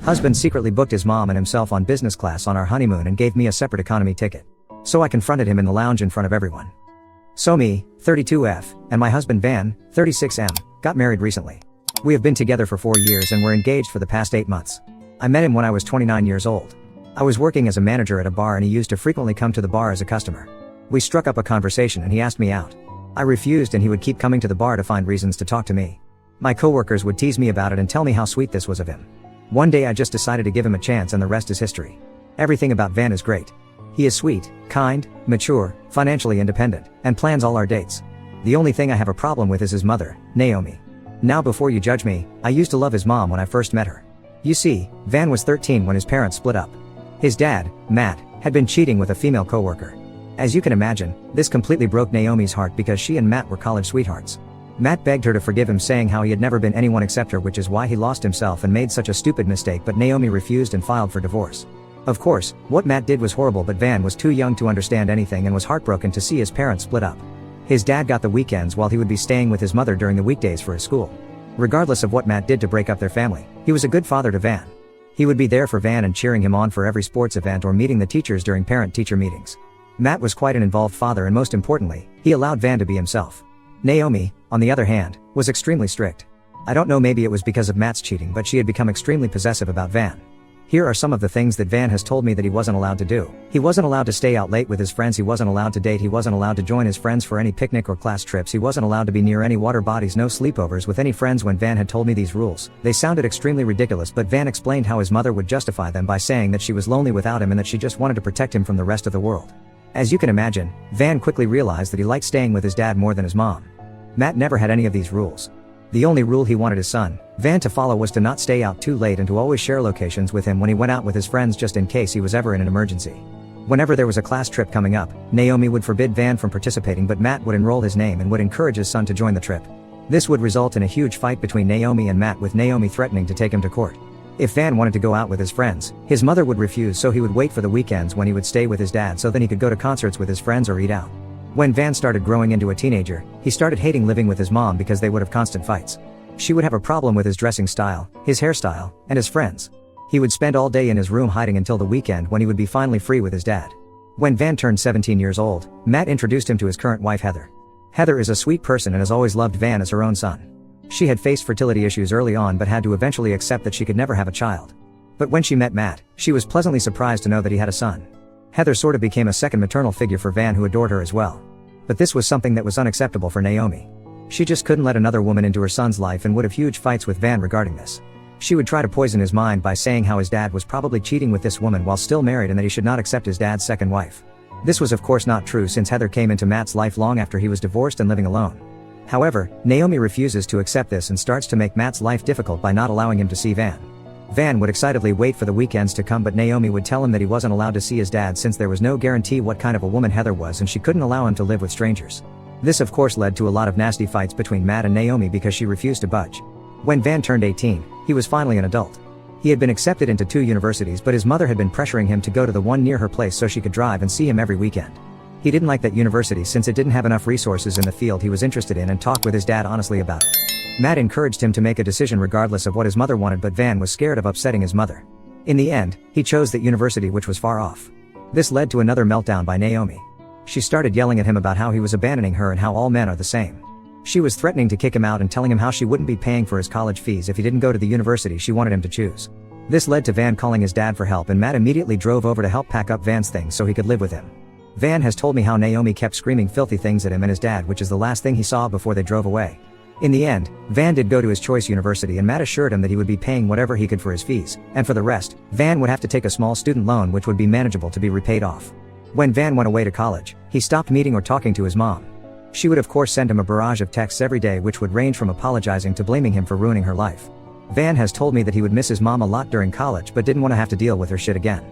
Husband secretly booked his mom and himself on business class on our honeymoon and gave me a separate economy ticket. So I confronted him in the lounge in front of everyone. So me, 32F, and my husband Van, 36M, got married recently. We have been together for 4 years and were engaged for the past 8 months. I met him when I was 29 years old. I was working as a manager at a bar and he used to frequently come to the bar as a customer. We struck up a conversation and he asked me out. I refused and he would keep coming to the bar to find reasons to talk to me. My coworkers would tease me about it and tell me how sweet this was of him. One day I just decided to give him a chance and the rest is history. Everything about Van is great. He is sweet, kind, mature, financially independent, and plans all our dates. The only thing I have a problem with is his mother, Naomi. Now before you judge me, I used to love his mom when I first met her. You see, Van was 13 when his parents split up. His dad, Matt, had been cheating with a female coworker. As you can imagine, this completely broke Naomi's heart because she and Matt were college sweethearts. Matt begged her to forgive him, saying how he had never been anyone except her, which is why he lost himself and made such a stupid mistake, but Naomi refused and filed for divorce. Of course, what Matt did was horrible, but Van was too young to understand anything and was heartbroken to see his parents split up. His dad got the weekends while he would be staying with his mother during the weekdays for his school. Regardless of what Matt did to break up their family, he was a good father to Van. He would be there for Van and cheering him on for every sports event or meeting the teachers during parent-teacher meetings. Matt was quite an involved father and most importantly, he allowed Van to be himself. Naomi, on the other hand, was extremely strict. I don't know, maybe it was because of Matt's cheating, but she had become extremely possessive about Van. Here are some of the things that Van has told me that he wasn't allowed to do. He wasn't allowed to stay out late with his friends, he wasn't allowed to date, he wasn't allowed to join his friends for any picnic or class trips, he wasn't allowed to be near any water bodies, no sleepovers with any friends. When Van had told me these rules, they sounded extremely ridiculous, but Van explained how his mother would justify them by saying that she was lonely without him and that she just wanted to protect him from the rest of the world. As you can imagine, Van quickly realized that he liked staying with his dad more than his mom. Matt never had any of these rules. The only rule he wanted his son, Van, to follow was to not stay out too late and to always share locations with him when he went out with his friends, just in case he was ever in an emergency. Whenever there was a class trip coming up, Naomi would forbid Van from participating, but Matt would enroll his name and would encourage his son to join the trip. This would result in a huge fight between Naomi and Matt, with Naomi threatening to take him to court. If Van wanted to go out with his friends, his mother would refuse, so he would wait for the weekends when he would stay with his dad so then he could go to concerts with his friends or eat out. When Van started growing into a teenager, he started hating living with his mom because they would have constant fights. She would have a problem with his dressing style, his hairstyle, and his friends. He would spend all day in his room hiding until the weekend when he would be finally free with his dad. When Van turned 17 years old, Matt introduced him to his current wife Heather. Heather is a sweet person and has always loved Van as her own son. She had faced fertility issues early on but had to eventually accept that she could never have a child. But when she met Matt, she was pleasantly surprised to know that he had a son. Heather sort of became a second maternal figure for Van, who adored her as well. But this was something that was unacceptable for Naomi. She just couldn't let another woman into her son's life and would have huge fights with Van regarding this. She would try to poison his mind by saying how his dad was probably cheating with this woman while still married and that he should not accept his dad's second wife. This was of course not true, since Heather came into Matt's life long after he was divorced and living alone. However, Naomi refuses to accept this and starts to make Matt's life difficult by not allowing him to see Van. Van would excitedly wait for the weekends to come, but Naomi would tell him that he wasn't allowed to see his dad since there was no guarantee what kind of a woman Heather was and she couldn't allow him to live with strangers. This of course led to a lot of nasty fights between Matt and Naomi because she refused to budge. When Van turned 18, he was finally an adult. He had been accepted into 2 universities, but his mother had been pressuring him to go to the one near her place so she could drive and see him every weekend. He didn't like that university since it didn't have enough resources in the field he was interested in and talked with his dad honestly about it. Matt encouraged him to make a decision regardless of what his mother wanted, but Van was scared of upsetting his mother. In the end, he chose that university, which was far off. This led to another meltdown by Naomi. She started yelling at him about how he was abandoning her and how all men are the same. She was threatening to kick him out and telling him how she wouldn't be paying for his college fees if he didn't go to the university she wanted him to choose. This led to Van calling his dad for help, and Matt immediately drove over to help pack up Van's things so he could live with him. Van has told me how Naomi kept screaming filthy things at him and his dad, which is the last thing he saw before they drove away. In the end, Van did go to his choice university and Matt assured him that he would be paying whatever he could for his fees, and for the rest, Van would have to take a small student loan which would be manageable to be repaid off. When Van went away to college, he stopped meeting or talking to his mom. She would of course send him a barrage of texts every day which would range from apologizing to blaming him for ruining her life. Van has told me that he would miss his mom a lot during college but didn't want to have to deal with her shit again.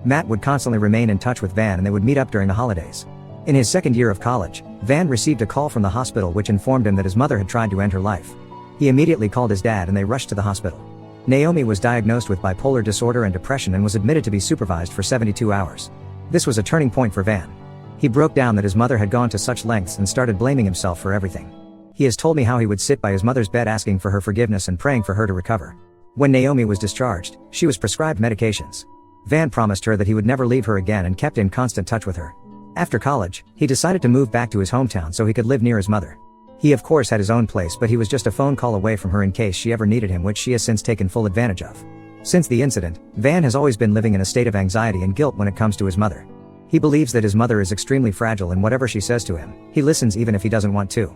Matt would constantly remain in touch with Van and they would meet up during the holidays. In his second year of college, Van received a call from the hospital which informed him that his mother had tried to end her life. He immediately called his dad and they rushed to the hospital. Naomi was diagnosed with bipolar disorder and depression and was admitted to be supervised for 72 hours. This was a turning point for Van. He broke down that his mother had gone to such lengths and started blaming himself for everything. He has told me how he would sit by his mother's bed asking for her forgiveness and praying for her to recover. When Naomi was discharged, she was prescribed medications. Van promised her that he would never leave her again and kept in constant touch with her. After college, he decided to move back to his hometown so he could live near his mother. He of course had his own place, but he was just a phone call away from her in case she ever needed him, which she has since taken full advantage of. Since the incident, Van has always been living in a state of anxiety and guilt when it comes to his mother. He believes that his mother is extremely fragile and whatever she says to him, he listens even if he doesn't want to.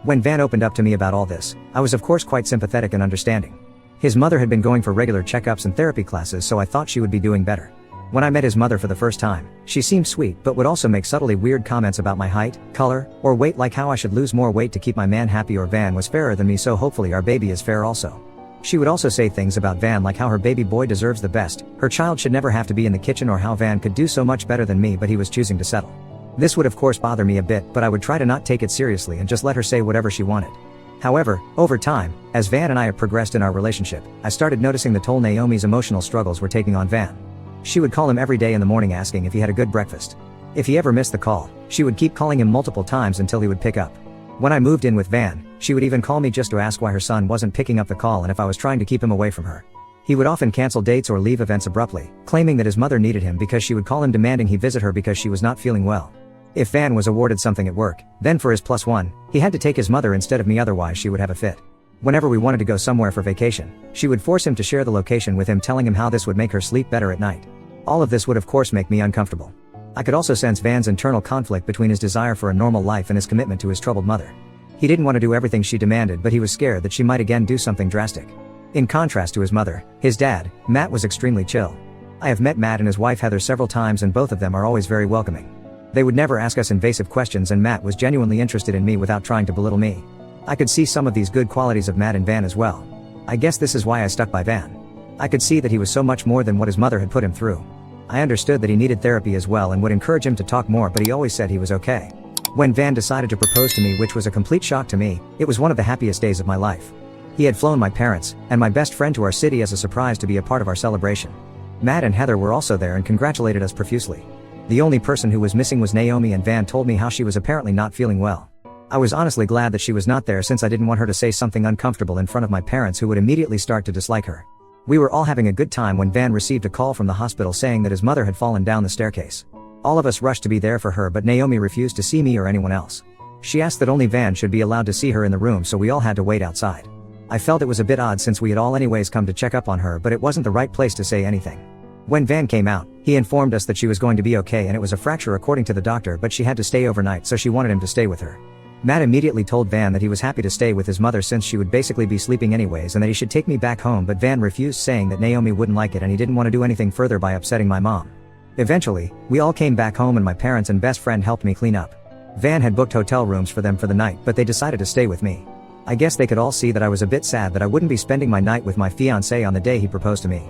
When Van opened up to me about all this, I was of course quite sympathetic and understanding. His mother had been going for regular checkups and therapy classes, so I thought she would be doing better. When I met his mother for the first time, she seemed sweet but would also make subtly weird comments about my height, color, or weight, like how I should lose more weight to keep my man happy, or Van was fairer than me so hopefully our baby is fair also. She would also say things about Van like how her baby boy deserves the best, her child should never have to be in the kitchen, or how Van could do so much better than me but he was choosing to settle. This would of course bother me a bit, but I would try to not take it seriously and just let her say whatever she wanted. However, over time, as Van and I have progressed in our relationship, I started noticing the toll Naomi's emotional struggles were taking on Van. She would call him every day in the morning asking if he had a good breakfast. If he ever missed the call, she would keep calling him multiple times until he would pick up. When I moved in with Van, she would even call me just to ask why her son wasn't picking up the call and if I was trying to keep him away from her. He would often cancel dates or leave events abruptly, claiming that his mother needed him because she would call him demanding he visit her because she was not feeling well. If Van was awarded something at work, then for his +1, he had to take his mother instead of me, otherwise she would have a fit. Whenever we wanted to go somewhere for vacation, she would force him to share the location with him, telling him how this would make her sleep better at night. All of this would of course make me uncomfortable. I could also sense Van's internal conflict between his desire for a normal life and his commitment to his troubled mother. He didn't want to do everything she demanded, but he was scared that she might again do something drastic. In contrast to his mother, his dad, Matt, was extremely chill. I have met Matt and his wife Heather several times and both of them are always very welcoming. They would never ask us invasive questions and Matt was genuinely interested in me without trying to belittle me. I could see some of these good qualities of Matt and Van as well. I guess this is why I stuck by Van. I could see that he was so much more than what his mother had put him through. I understood that he needed therapy as well and would encourage him to talk more, but he always said he was okay. When Van decided to propose to me, which was a complete shock to me, it was one of the happiest days of my life. He had flown my parents and my best friend to our city as a surprise to be a part of our celebration. Matt and Heather were also there and congratulated us profusely. The only person who was missing was Naomi, and Van told me how she was apparently not feeling well. I was honestly glad that she was not there, since I didn't want her to say something uncomfortable in front of my parents who would immediately start to dislike her. We were all having a good time when Van received a call from the hospital saying that his mother had fallen down the staircase. All of us rushed to be there for her, but Naomi refused to see me or anyone else. She asked that only Van should be allowed to see her in the room, so we all had to wait outside. I felt it was a bit odd since we had all anyways come to check up on her, but it wasn't the right place to say anything. When Van came out, he informed us that she was going to be okay and it was a fracture according to the doctor, but she had to stay overnight, so she wanted him to stay with her. Matt immediately told Van that he was happy to stay with his mother since she would basically be sleeping anyways, and that he should take me back home, but Van refused, saying that Naomi wouldn't like it and he didn't want to do anything further by upsetting my mom. Eventually, we all came back home and my parents and best friend helped me clean up. Van had booked hotel rooms for them for the night, but they decided to stay with me. I guess they could all see that I was a bit sad that I wouldn't be spending my night with my fiancé on the day he proposed to me.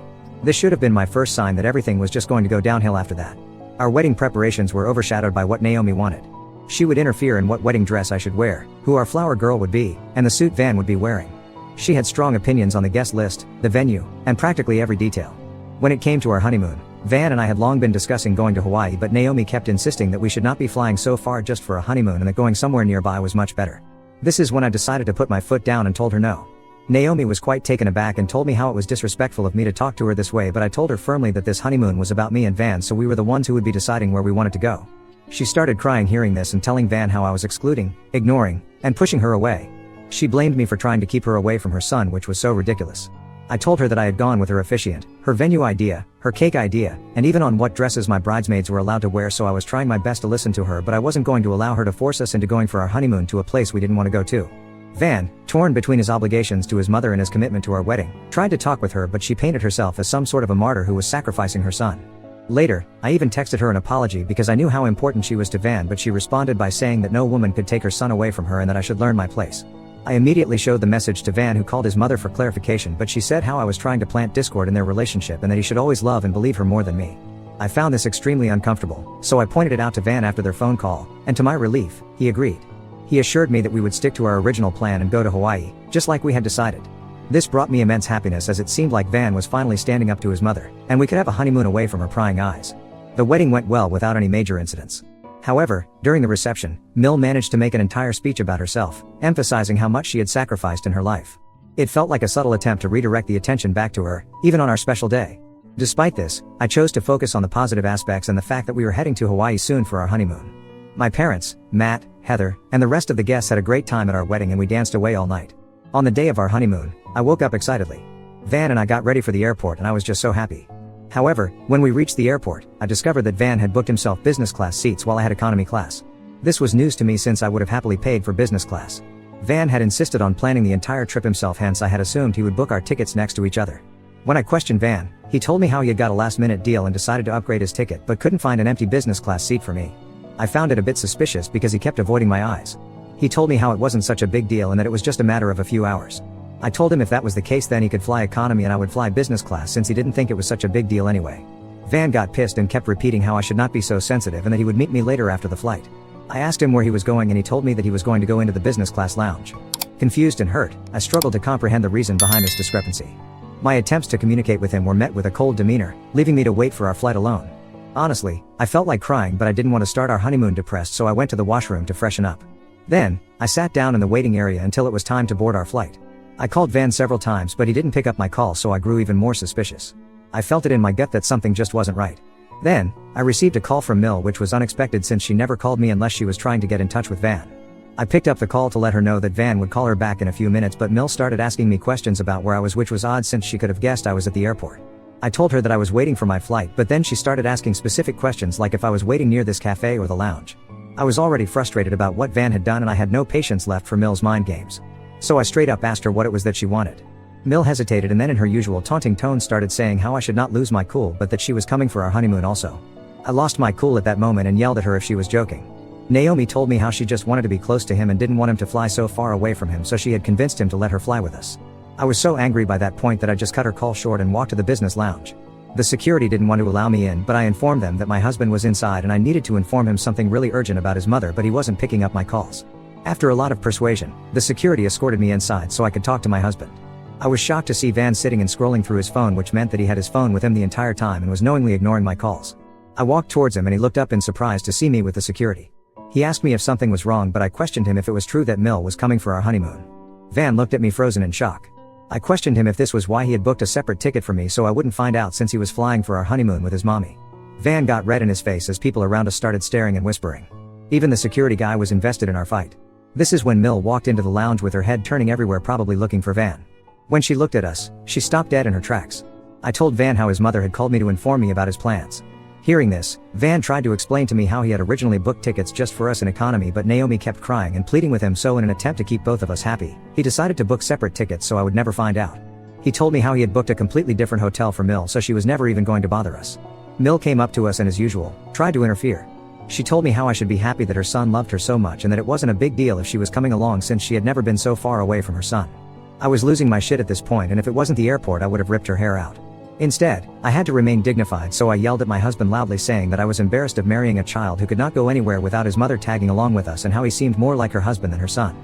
This should have been my first sign that everything was just going to go downhill after that. Our wedding preparations were overshadowed by what Naomi wanted. She would interfere in what wedding dress I should wear, who our flower girl would be, and the suit Van would be wearing. She had strong opinions on the guest list, the venue, and practically every detail. When it came to our honeymoon, Van and I had long been discussing going to Hawaii, but Naomi kept insisting that we should not be flying so far just for a honeymoon and that going somewhere nearby was much better. This is when I decided to put my foot down and told her no. Naomi was quite taken aback and told me how it was disrespectful of me to talk to her this way, but I told her firmly that this honeymoon was about me and Van, so we were the ones who would be deciding where we wanted to go. She started crying hearing this and telling Van how I was excluding, ignoring, and pushing her away. She blamed me for trying to keep her away from her son, which was so ridiculous. I told her that I had gone with her officiant, her venue idea, her cake idea, and even on what dresses my bridesmaids were allowed to wear, so I was trying my best to listen to her, but I wasn't going to allow her to force us into going for our honeymoon to a place we didn't want to go to. Van, torn between his obligations to his mother and his commitment to our wedding, tried to talk with her, but she painted herself as some sort of a martyr who was sacrificing her son. Later, I even texted her an apology because I knew how important she was to Van, but she responded by saying that no woman could take her son away from her and that I should learn my place. I immediately showed the message to Van, who called his mother for clarification, but she said how I was trying to plant discord in their relationship and that he should always love and believe her more than me. I found this extremely uncomfortable, so I pointed it out to Van after their phone call, and to my relief, he agreed. He assured me that we would stick to our original plan and go to Hawaii, just like we had decided. This brought me immense happiness, as it seemed like Van was finally standing up to his mother, and we could have a honeymoon away from her prying eyes. The wedding went well without any major incidents. However, during the reception, Mill managed to make an entire speech about herself, emphasizing how much she had sacrificed in her life. It felt like a subtle attempt to redirect the attention back to her, even on our special day. Despite this, I chose to focus on the positive aspects and the fact that we were heading to Hawaii soon for our honeymoon. My parents, Matt, Heather, and the rest of the guests had a great time at our wedding and we danced away all night. On the day of our honeymoon, I woke up excitedly. Van and I got ready for the airport and I was just so happy. However, when we reached the airport, I discovered that Van had booked himself business class seats while I had economy class. This was news to me since I would have happily paid for business class. Van had insisted on planning the entire trip himself, hence I had assumed he would book our tickets next to each other. When I questioned Van, he told me how he had got a last-minute deal and decided to upgrade his ticket but couldn't find an empty business class seat for me. I found it a bit suspicious because he kept avoiding my eyes. He told me how it wasn't such a big deal and that it was just a matter of a few hours. I told him if that was the case then he could fly economy and I would fly business class since he didn't think it was such a big deal anyway. Van got pissed and kept repeating how I should not be so sensitive and that he would meet me later after the flight. I asked him where he was going and he told me that he was going to go into the business class lounge. Confused and hurt, I struggled to comprehend the reason behind this discrepancy. My attempts to communicate with him were met with a cold demeanor, leaving me to wait for our flight alone. Honestly, I felt like crying but I didn't want to start our honeymoon depressed so I went to the washroom to freshen up. Then, I sat down in the waiting area until it was time to board our flight. I called Van several times but he didn't pick up my call so I grew even more suspicious. I felt it in my gut that something just wasn't right. Then, I received a call from Mill which was unexpected since she never called me unless she was trying to get in touch with Van. I picked up the call to let her know that Van would call her back in a few minutes but Mill started asking me questions about where I was which was odd since she could have guessed I was at the airport. I told her that I was waiting for my flight but then she started asking specific questions like if I was waiting near this cafe or the lounge. I was already frustrated about what Van had done and I had no patience left for Mill's mind games. So I straight up asked her what it was that she wanted. Mill hesitated and then in her usual taunting tone started saying how I should not lose my cool but that she was coming for our honeymoon also. I lost my cool at that moment and yelled at her if she was joking. Naomi told me how she just wanted to be close to him and didn't want him to fly so far away from him so she had convinced him to let her fly with us. I was so angry by that point that I just cut her call short and walked to the business lounge. The security didn't want to allow me in but I informed them that my husband was inside and I needed to inform him something really urgent about his mother but he wasn't picking up my calls. After a lot of persuasion, the security escorted me inside so I could talk to my husband. I was shocked to see Van sitting and scrolling through his phone which meant that he had his phone with him the entire time and was knowingly ignoring my calls. I walked towards him and he looked up in surprise to see me with the security. He asked me if something was wrong but I questioned him if it was true that Mill was coming for our honeymoon. Van looked at me frozen in shock. I questioned him if this was why he had booked a separate ticket for me so I wouldn't find out since he was flying for our honeymoon with his mommy. Van got red in his face as people around us started staring and whispering. Even the security guy was invested in our fight. This is when Mill walked into the lounge with her head turning everywhere probably looking for Van. When she looked at us, she stopped dead in her tracks. I told Van how his mother had called me to inform me about his plans. Hearing this, Van tried to explain to me how he had originally booked tickets just for us in economy but Naomi kept crying and pleading with him so in an attempt to keep both of us happy, he decided to book separate tickets so I would never find out. He told me how he had booked a completely different hotel for Mill so she was never even going to bother us. Mill came up to us and as usual, tried to interfere. She told me how I should be happy that her son loved her so much and that it wasn't a big deal if she was coming along since she had never been so far away from her son. I was losing my shit at this point and if it wasn't the airport I would have ripped her hair out. Instead, I had to remain dignified so I yelled at my husband loudly saying that I was embarrassed of marrying a child who could not go anywhere without his mother tagging along with us and how he seemed more like her husband than her son.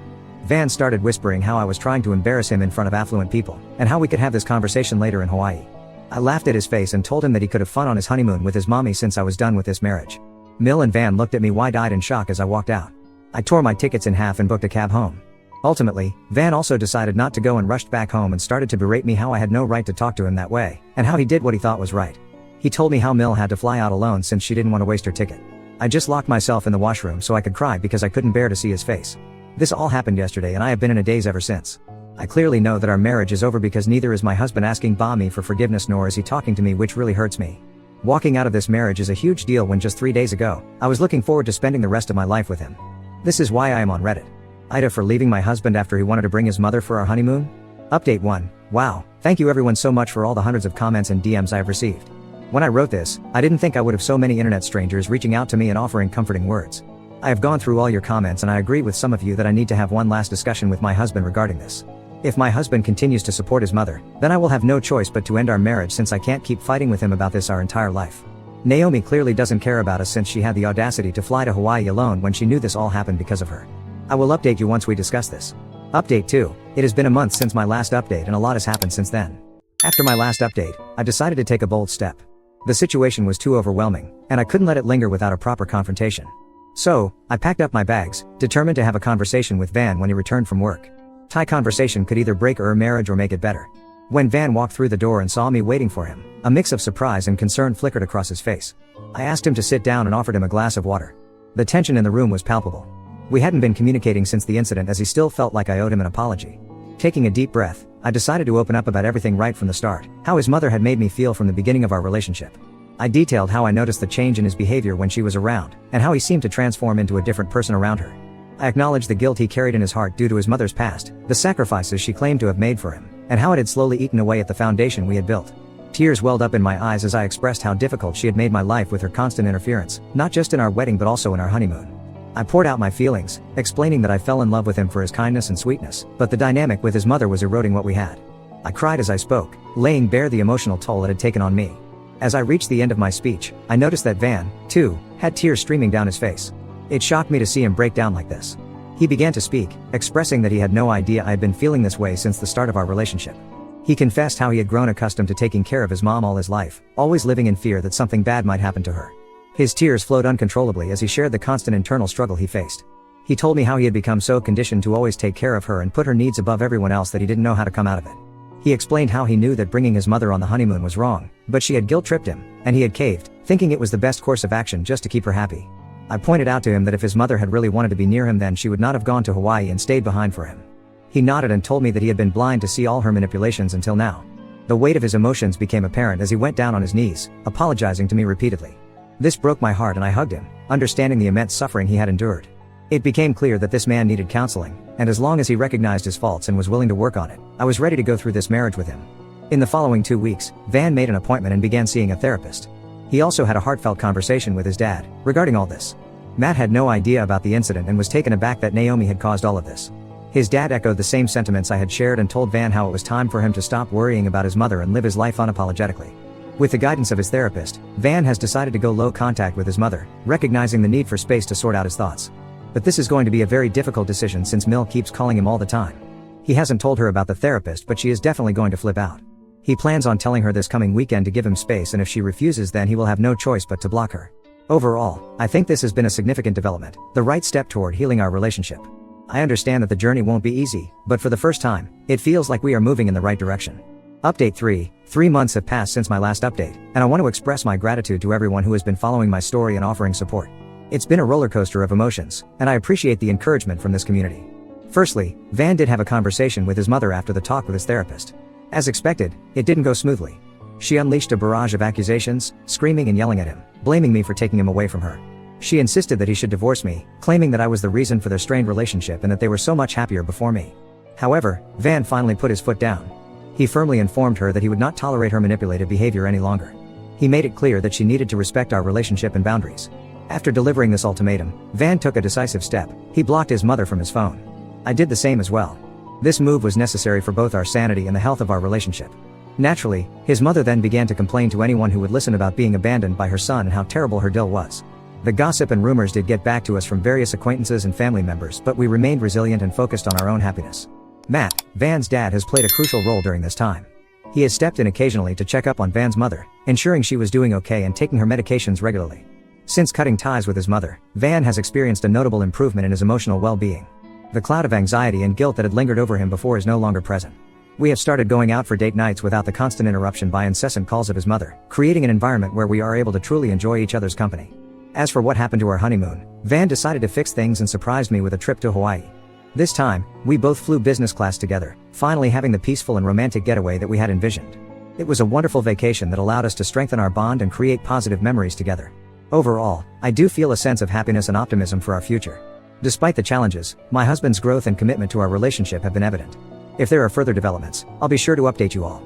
Van started whispering how I was trying to embarrass him in front of affluent people, and how we could have this conversation later in Hawaii. I laughed at his face and told him that he could have fun on his honeymoon with his mommy since I was done with this marriage. Mill and Van looked at me wide-eyed in shock as I walked out. I tore my tickets in half and booked a cab home. Ultimately, Van also decided not to go and rushed back home and started to berate me how I had no right to talk to him that way, and how he did what he thought was right. He told me how Mill had to fly out alone since she didn't want to waste her ticket. I just locked myself in the washroom so I could cry because I couldn't bear to see his face. This all happened yesterday and I have been in a daze ever since. I clearly know that our marriage is over because neither is my husband asking me for forgiveness nor is he talking to me, which really hurts me. Walking out of this marriage is a huge deal when just 3 days ago, I was looking forward to spending the rest of my life with him. This is why I am on Reddit. Ida for leaving my husband after he wanted to bring his mother for our honeymoon? Update 1. Wow, thank you everyone so much for all the hundreds of comments and DMs I have received. When I wrote this, I didn't think I would have so many internet strangers reaching out to me and offering comforting words. I have gone through all your comments and I agree with some of you that I need to have one last discussion with my husband regarding this. If my husband continues to support his mother, then I will have no choice but to end our marriage since I can't keep fighting with him about this our entire life. Naomi clearly doesn't care about us since she had the audacity to fly to Hawaii alone when she knew this all happened because of her. I will update you once we discuss this. Update 2. It has been a month since my last update and a lot has happened since then. After my last update, I decided to take a bold step. The situation was too overwhelming, and I couldn't let it linger without a proper confrontation. So, I packed up my bags, determined to have a conversation with Van when he returned from work. Thai conversation could either break our marriage or make it better. When Van walked through the door and saw me waiting for him, a mix of surprise and concern flickered across his face. I asked him to sit down and offered him a glass of water. The tension in the room was palpable. We hadn't been communicating since the incident, as he still felt like I owed him an apology. Taking a deep breath, I decided to open up about everything right from the start, how his mother had made me feel from the beginning of our relationship. I detailed how I noticed the change in his behavior when she was around, and how he seemed to transform into a different person around her. I acknowledged the guilt he carried in his heart due to his mother's past, the sacrifices she claimed to have made for him, and how it had slowly eaten away at the foundation we had built. Tears welled up in my eyes as I expressed how difficult she had made my life with her constant interference, not just in our wedding but also in our honeymoon. I poured out my feelings, explaining that I fell in love with him for his kindness and sweetness, but the dynamic with his mother was eroding what we had. I cried as I spoke, laying bare the emotional toll it had taken on me. As I reached the end of my speech, I noticed that Van, too, had tears streaming down his face. It shocked me to see him break down like this. He began to speak, expressing that he had no idea I had been feeling this way since the start of our relationship. He confessed how he had grown accustomed to taking care of his mom all his life, always living in fear that something bad might happen to her. His tears flowed uncontrollably as he shared the constant internal struggle he faced. He told me how he had become so conditioned to always take care of her and put her needs above everyone else that he didn't know how to come out of it. He explained how he knew that bringing his mother on the honeymoon was wrong, but she had guilt-tripped him, and he had caved, thinking it was the best course of action just to keep her happy. I pointed out to him that if his mother had really wanted to be near him, then she would not have gone to Hawaii and stayed behind for him. He nodded and told me that he had been blind to see all her manipulations until now. The weight of his emotions became apparent as he went down on his knees, apologizing to me repeatedly. This broke my heart and I hugged him, understanding the immense suffering he had endured. It became clear that this man needed counseling, and as long as he recognized his faults and was willing to work on it, I was ready to go through this marriage with him. In the following 2 weeks, Van made an appointment and began seeing a therapist. He also had a heartfelt conversation with his dad regarding all this. Matt had no idea about the incident and was taken aback that Naomi had caused all of this. His dad echoed the same sentiments I had shared and told Van how it was time for him to stop worrying about his mother and live his life unapologetically. With the guidance of his therapist, Van has decided to go low contact with his mother, recognizing the need for space to sort out his thoughts. But this is going to be a very difficult decision since Mill keeps calling him all the time. He hasn't told her about the therapist, but she is definitely going to flip out. He plans on telling her this coming weekend to give him space, and if she refuses, then he will have no choice but to block her. Overall, I think this has been a significant development, the right step toward healing our relationship. I understand that the journey won't be easy, but for the first time, it feels like we are moving in the right direction. Update 3. 3 months have passed since my last update, and I want to express my gratitude to everyone who has been following my story and offering support. It's been a roller coaster of emotions, and I appreciate the encouragement from this community. Firstly, Van did have a conversation with his mother after the talk with his therapist. As expected, it didn't go smoothly. She unleashed a barrage of accusations, screaming and yelling at him, blaming me for taking him away from her. She insisted that he should divorce me, claiming that I was the reason for their strained relationship and that they were so much happier before me. However, Van finally put his foot down. He firmly informed her that he would not tolerate her manipulative behavior any longer. He made it clear that she needed to respect our relationship and boundaries. After delivering this ultimatum, Van took a decisive step. He blocked his mother from his phone. I did the same as well. This move was necessary for both our sanity and the health of our relationship. Naturally, his mother then began to complain to anyone who would listen about being abandoned by her son and how terrible her deal was. The gossip and rumors did get back to us from various acquaintances and family members, but we remained resilient and focused on our own happiness. Matt, Van's dad, has played a crucial role during this time. He has stepped in occasionally to check up on Van's mother, ensuring she was doing okay and taking her medications regularly. Since cutting ties with his mother, Van has experienced a notable improvement in his emotional well-being. The cloud of anxiety and guilt that had lingered over him before is no longer present. We have started going out for date nights without the constant interruption by incessant calls of his mother, creating an environment where we are able to truly enjoy each other's company. As for what happened to our honeymoon, Van decided to fix things and surprised me with a trip to Hawaii. This time, we both flew business class together, finally having the peaceful and romantic getaway that we had envisioned. It was a wonderful vacation that allowed us to strengthen our bond and create positive memories together. Overall, I do feel a sense of happiness and optimism for our future. Despite the challenges, my husband's growth and commitment to our relationship have been evident. If there are further developments, I'll be sure to update you all.